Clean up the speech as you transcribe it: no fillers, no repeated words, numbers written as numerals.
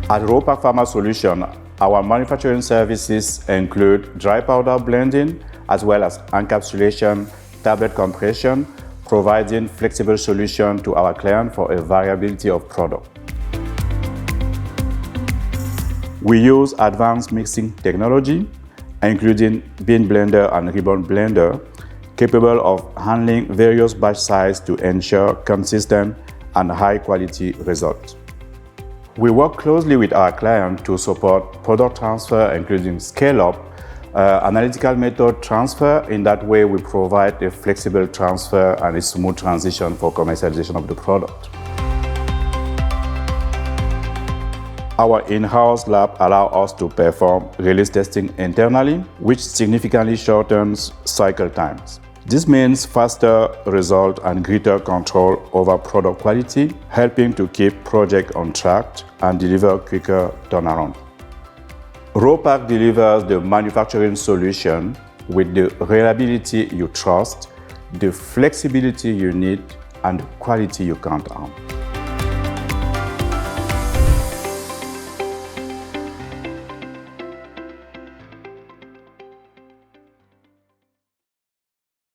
At Ropack Pharma Solution, our manufacturing services include dry powder blending, as well as encapsulation, tablet compression, providing flexible solution to our client for a variability of product. We use advanced mixing technology, including bean blender and ribbon blender, capable of handling various batch sizes to ensure consistent and high-quality results. We work closely with our client to support product transfer, including scale-up, analytical method transfer. In that way, we provide a flexible transfer and a smooth transition for commercialization of the product. Our in-house lab allows us to perform release testing internally, which significantly shortens cycle times. This means faster result and greater control over product quality, helping to keep projects on track and deliver quicker turnaround. Ropack delivers the manufacturing solution with the reliability you trust, the flexibility you need, and the quality you count on.